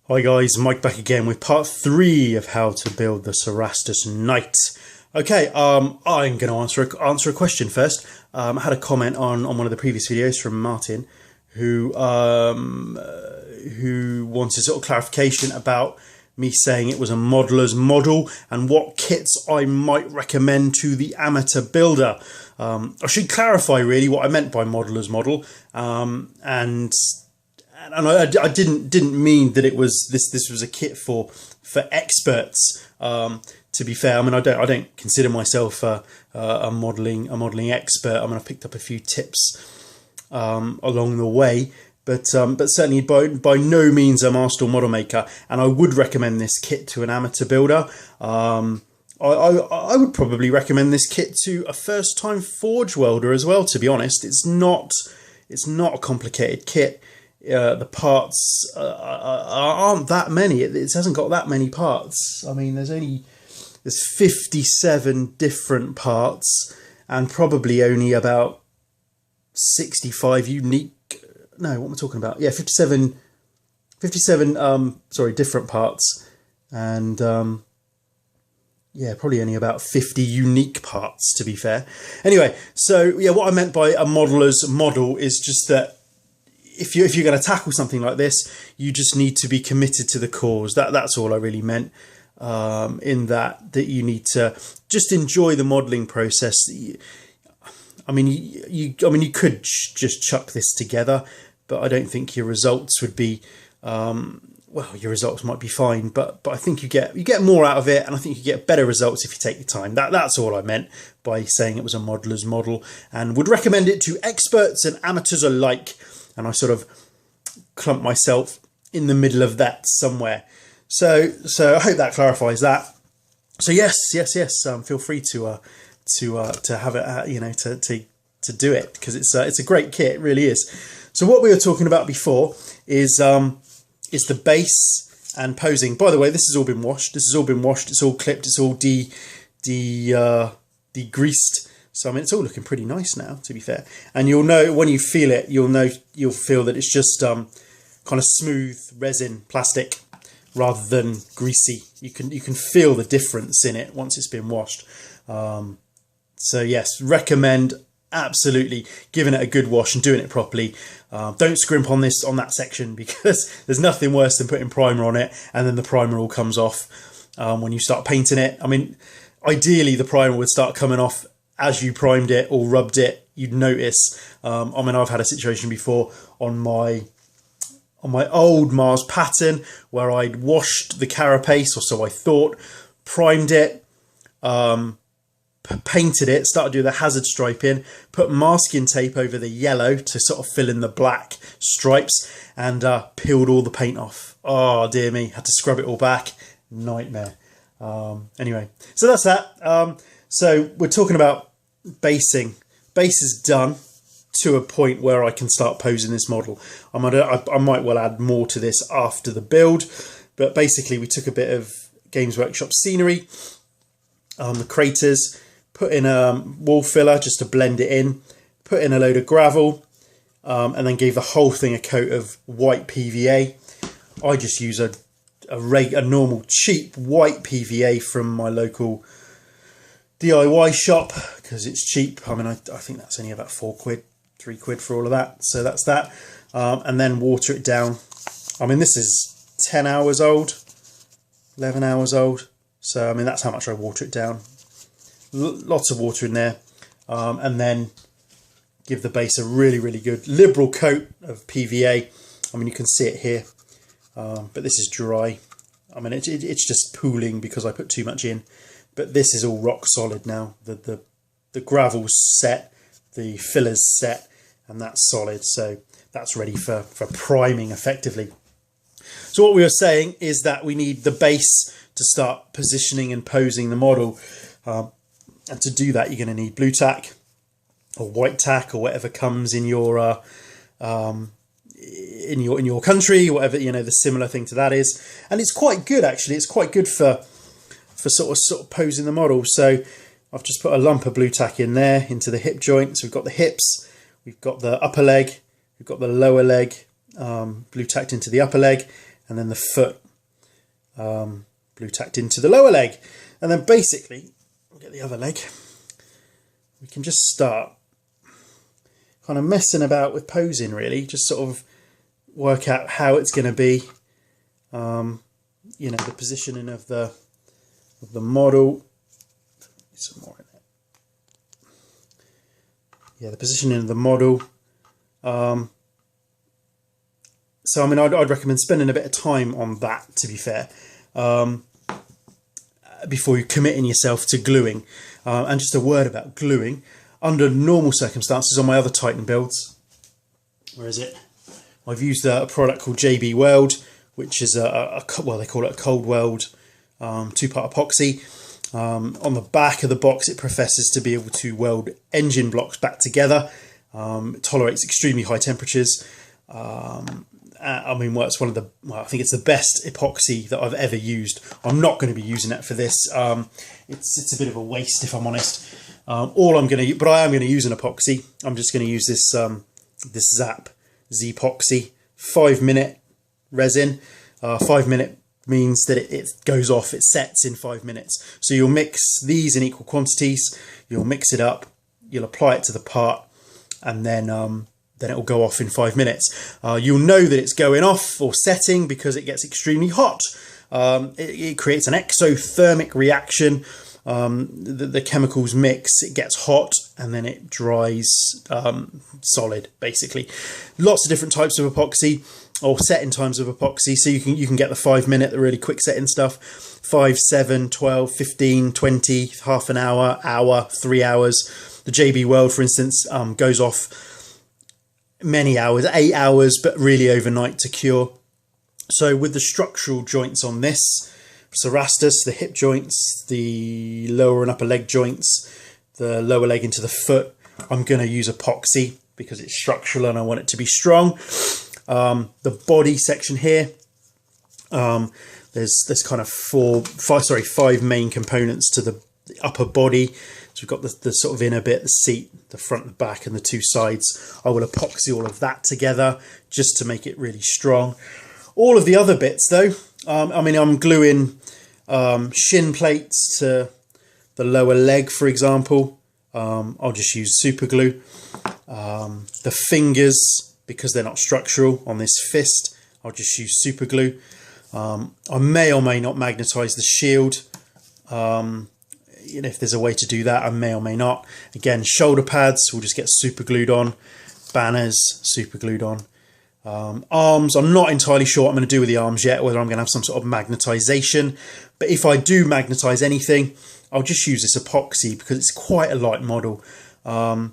Hi guys, Mike back again with part 3 of how to build the Cerastus Knight. Okay, I'm going to answer a question first. I had a comment on one of the previous videos from Martin who wanted sort of clarification about me saying it was a modeller's model and what kits I might recommend to the amateur builder. I should clarify really what I meant by modeller's model, and I didn't mean that it was this was a kit for experts. To be fair, I mean I don't consider myself a modelling expert. I mean I've picked up a few tips along the way, but certainly by no means a master model maker. And I would recommend this kit to an amateur builder. I would probably recommend this kit to a first time forge welder as well. To be honest, it's not a complicated kit. The parts aren't that many. It hasn't got that many parts. I mean, there's 57 different parts and probably only about 65 unique. No, what am I talking about? Yeah, 57 different parts, and yeah, probably only about 50 unique parts, to be fair. Anyway, so yeah, what I meant by a modeller's model is just that if you're going to tackle something like this, you just need to be committed to the cause. That's all I really meant. In that you need to just enjoy the modelling process. I mean, you could just chuck this together, but I don't think your results would be. Well, your results might be fine, but I think you get more out of it, and I think you get better results if you take your time. That's all I meant by saying it was a modeller's model, and would recommend it to experts and amateurs alike. And I sort of clumped myself in the middle of that somewhere. So I hope that clarifies that. So yes. Feel free to have it, to do it, because it's a great kit. It really is. So what we were talking about before is the base and posing. By the way, this has all been washed. It's all clipped. It's all degreased. So I mean, it's all looking pretty nice now, to be fair. And you'll know when you feel it. You'll feel that it's just kind of smooth resin plastic rather than greasy. You can feel the difference in it once it's been washed. So yes, recommend absolutely giving it a good wash and doing it properly. Don't scrimp on that section, because there's nothing worse than putting primer on it and then the primer all comes off when you start painting it. I mean, ideally the primer would start coming off as you primed it or rubbed it. You'd notice. I mean, I've had a situation before on my old Mars pattern where I'd washed the carapace, or so I thought, primed it, painted it, started doing the hazard striping, put masking tape over the yellow to sort of fill in the black stripes, and peeled all the paint off. Oh dear me, had to scrub it all back. Nightmare. Anyway, so that's that. So we're talking about basing. Base is done to a point where I can start posing this model. I might well add more to this after the build, but basically we took a bit of Games Workshop scenery, the craters, put in a wall filler just to blend it in, put in a load of gravel, and then gave the whole thing a coat of white PVA. I just use a normal cheap white PVA from my local DIY shop because it's cheap. I mean, I think that's only about £4, £3 for all of that. So that's that. And then water it down. I mean, this is 10 hours old, 11 hours old. So, I mean, that's how much I water it down. Lots of water in there. And then give the base a really, really good liberal coat of PVA. I mean, you can see it here, but this is dry. I mean, it's just pooling because I put too much in. But this is all rock solid now. The gravel's set, the filler's set, and that's solid. So that's ready for priming effectively. So what we were saying is that we need the base to start positioning and posing the model. And to do that, you're going to need blue tack or white tack or whatever comes in your in your country, whatever the similar thing to that is. And it's quite good actually. It's quite good for sort of posing the model. So I've just put a lump of blue tack in there into the hip joint. So we've got the hips, we've got the upper leg, we've got the lower leg blue tacked into the upper leg, and then the foot blue tacked into the lower leg. And then basically, we'll get the other leg. We can just start kind of messing about with posing, really, just sort of work out how it's going to be. You know, the positioning of the model. Some more in it. Yeah, the positioning of the model. So I mean, I'd recommend spending a bit of time on that, to be fair, before you committing yourself to gluing. And just a word about gluing. Under normal circumstances on my other Titan builds, where is it? I've used a product called JB Weld, which is well, they call it a cold weld two-part epoxy. On the back of the box, it professes to be able to weld engine blocks back together. It tolerates extremely high temperatures. I mean, well, it's one of the, well, I think it's the best epoxy that I've ever used. I'm not going to be using it for this. It's a bit of a waste, if I'm honest. All I'm going to, but I am going to use an epoxy. I'm just going to use this this Zap Z-Epoxy 5-minute resin. 5 minute means that it goes off, it sets in 5 minutes. So you'll mix these in equal quantities, you'll mix it up, you'll apply it to the part, and then it will go off in 5 minutes. You'll know that it's going off or setting because it gets extremely hot. It creates an exothermic reaction. The chemicals mix, it gets hot, and then it dries solid, basically. Lots of different types of epoxy, or setting times of epoxy. So you can get the 5 minute, the really quick setting stuff, 5, 7, 12, 15, 20, half an hour, 3 hours. The JB Weld, for instance, goes off many hours, 8 hours, but really overnight to cure. So with the structural joints on this, Cerastus, the hip joints, the lower and upper leg joints, the lower leg into the foot, I'm going to use epoxy because it's structural and I want it to be strong. The body section here, there's kind of five main components to the upper body. So we've got the sort of inner bit, the seat, the front, the back, and the two sides. I will epoxy all of that together just to make it really strong. All of the other bits though, I mean, I'm gluing shin plates to the lower leg, for example. I'll just use super glue. The fingers, because they're not structural on this fist, I'll just use super glue. I may or may not magnetize the shield. You know, if there's a way to do that, I may or may not. Again, shoulder pads will just get super glued on. Banners, super glued on. Arms, I'm not entirely sure what I'm going to do with the arms yet, whether I'm going to have some sort of magnetization. But if I do magnetize anything, I'll just use this epoxy because it's quite a light model. I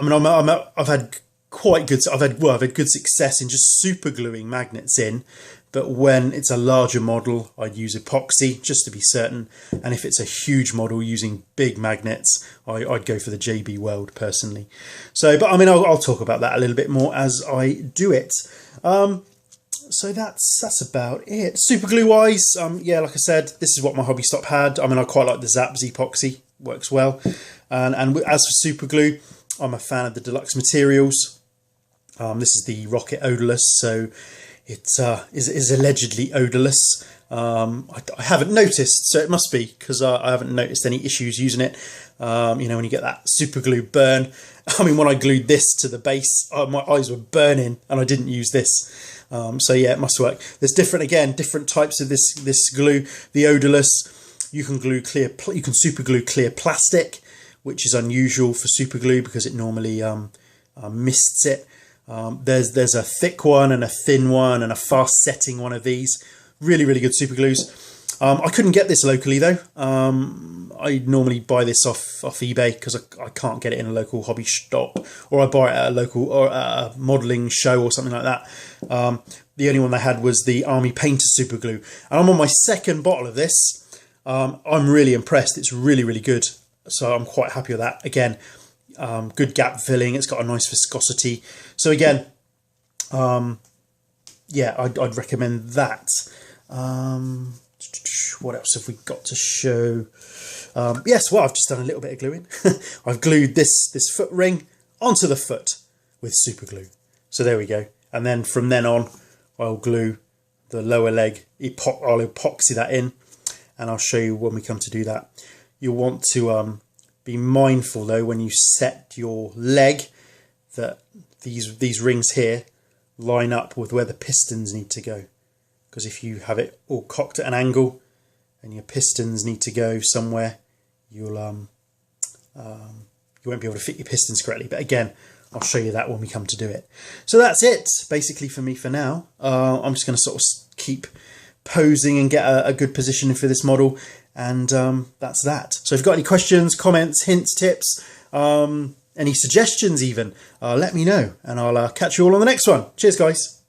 mean, I've had good success in just super gluing magnets in, but when it's a larger model, I'd use epoxy just to be certain. And if it's a huge model using big magnets, I'd go for the JB Weld personally. So, but I mean, I'll talk about that a little bit more as I do it. So that's about it. Super glue wise, yeah, like I said, this is what my hobby stop had. I mean, I quite like the Zap Z-Epoxy, works well. And as for super glue, I'm a fan of the deluxe materials. This is the Rocket Odorless, so it is allegedly odorless. I haven't noticed, so it must be, because I haven't noticed any issues using it. You know, when you get that super glue burn. I mean, when I glued this to the base, my eyes were burning, and I didn't use this. So yeah, it must work. There's different types of this glue. The odorless, you can super glue clear plastic, which is unusual for super glue because it normally mists it. There's a thick one and a thin one and a fast setting one of these. Really, really good super glues. I couldn't get this locally though. I normally buy this off eBay because I can't get it in a local hobby shop, or I buy it at a local or a modelling show or something like that. The only one they had was the Army Painter super glue, and I'm on my second bottle of this. I'm really impressed. It's really, really good. So I'm quite happy with that. Again, good gap filling. It's got a nice viscosity. So again, yeah, I'd recommend that. What else have we got to show? Yes, well, I've just done a little bit of gluing. I've glued this foot ring onto the foot with super glue. So there we go. And then from then on, I'll glue the lower leg, I'll epoxy that in, and I'll show you when we come to do that. You'll want to be mindful though when you set your leg that these rings here line up with where the pistons need to go, because if you have it all cocked at an angle and your pistons need to go somewhere, you won't be able to fit your pistons correctly. But again, I'll show you that when we come to do it. So that's it basically for me for now. I'm just going to sort of keep posing and get a good position for this model, and that's that. So if you've got any questions, comments, hints, tips, any suggestions even, let me know, and I'll catch you all on the next one. Cheers guys.